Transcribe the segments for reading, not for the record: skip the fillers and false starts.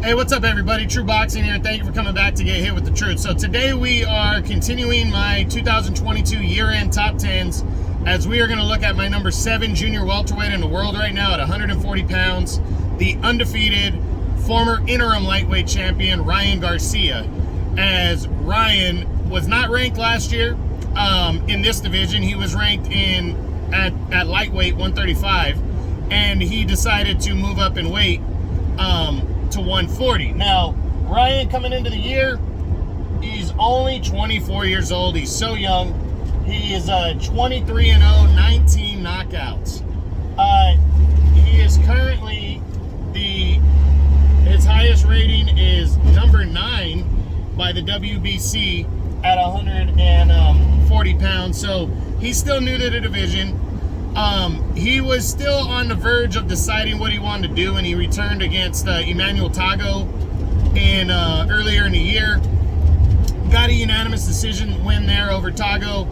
Hey, what's up everybody? True Boxing here. Thank you for coming back to get hit with the truth. So today we are continuing my 2022 year-end top 10s as we are going to look at my number 7 junior welterweight in the world right now at 140 pounds, the undefeated former interim lightweight champion Ryan Garcia. As Ryan was not ranked last year in this division, he was ranked at lightweight 135, and he decided to move up in weight to 140. Now, Ryan coming into the year, he's only 24 years old. He's so young. He is 23-0, 19 knockouts. He is currently his highest rating is number 9 by the WBC at 140 pounds. So he's still new to the division. He was still on the verge of deciding what he wanted to do, and he returned against Emmanuel Tago earlier in the year. Got a unanimous decision win there over Tago.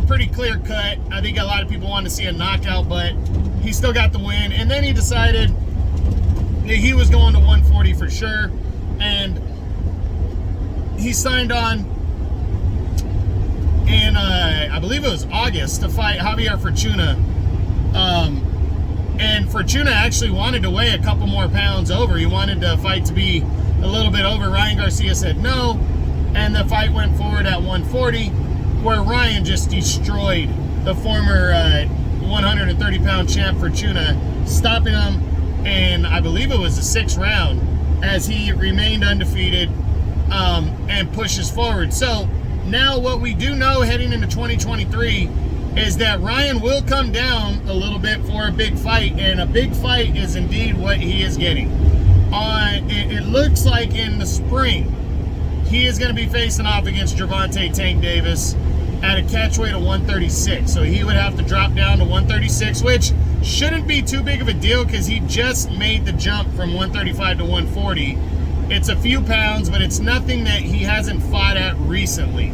Pretty clear cut. I think a lot of people wanted to see a knockout, but he still got the win. And then he decided that he was going to 140 for sure, and he signed on in I believe it was August to fight Javier Fortuna. And Fortuna actually wanted to weigh a couple more pounds over. He wanted the fight to be a little bit over. Ryan Garcia said no, and the fight went forward at 140, where Ryan just destroyed the former 130-pound champ Fortuna, stopping him, and I believe it was the 6th round, as he remained undefeated and pushes forward. So now what we do know heading into 2023 is that Ryan will come down a little bit for a big fight, and a big fight is indeed what he is getting. It looks like in the spring, he is going to be facing off against Gervonta Tank Davis at a catchweight of 136. So he would have to drop down to 136, which shouldn't be too big of a deal because he just made the jump from 135 to 140. It's a few pounds, but it's nothing that he hasn't fought at recently.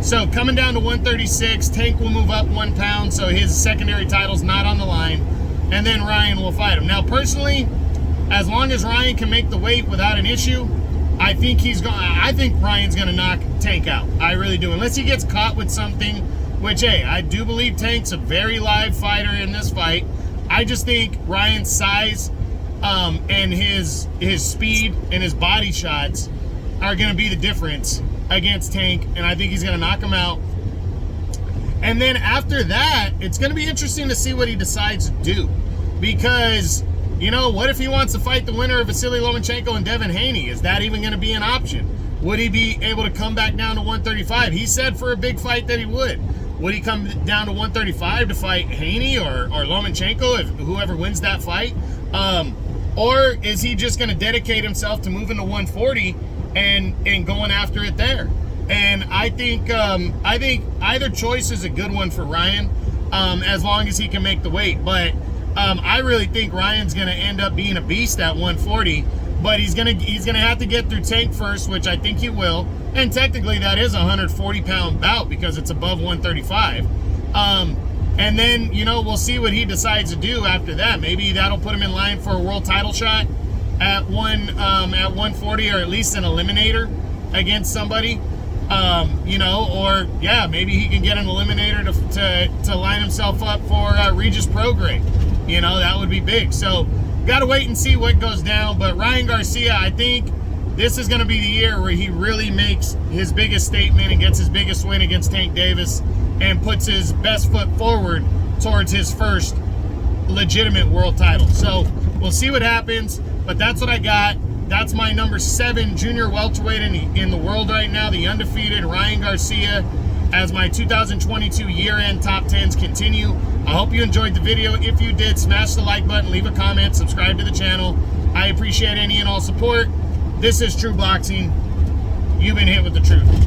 So coming down to 136, Tank will move up 1 pound, so his secondary title's not on the line, and then Ryan will fight him. Now, personally, as long as Ryan can make the weight without an issue, I think Ryan's gonna knock Tank out. I really do, unless he gets caught with something. Which, hey, I do believe Tank's a very live fighter in this fight. I just think Ryan's size and his speed and his body shots are going to be the difference against Tank, and I think he's going to knock him out. And then after that, it's going to be interesting to see what he decides to do, because, what if he wants to fight the winner of Vasily Lomachenko and Devin Haney? Is that even going to be an option? Would he be able to come back down to 135? He said for a big fight that he would. Would he come down to 135 to fight Haney or Lomachenko, if whoever wins that fight? Or is he just going to dedicate himself to moving to 140 and going after it there? And I think either choice is a good one for Ryan, as long as he can make the weight. But I really think Ryan's going to end up being a beast at 140. But he's gonna have to get through Tank first, which I think he will. And technically that is a 140-pound bout because it's above 135. And then, we'll see what he decides to do after that. Maybe that'll put him in line for a world title shot at 140, or at least an eliminator against somebody. Or maybe he can get an eliminator to line himself up for Regis Prograis. That would be big. So got to wait and see what goes down. But Ryan Garcia, I think this is going to be the year where he really makes his biggest statement and gets his biggest win against Tank Davis and puts his best foot forward towards his first legitimate world title. So we'll see what happens, but that's what I got. That's my number 7 junior welterweight in the world right now, the undefeated Ryan Garcia, as my 2022 year-end top 10s continue. I hope you enjoyed the video. If you did, smash the like button, leave a comment, subscribe to the channel. I appreciate any and all support. This is True Boxing. You've been hit with the truth.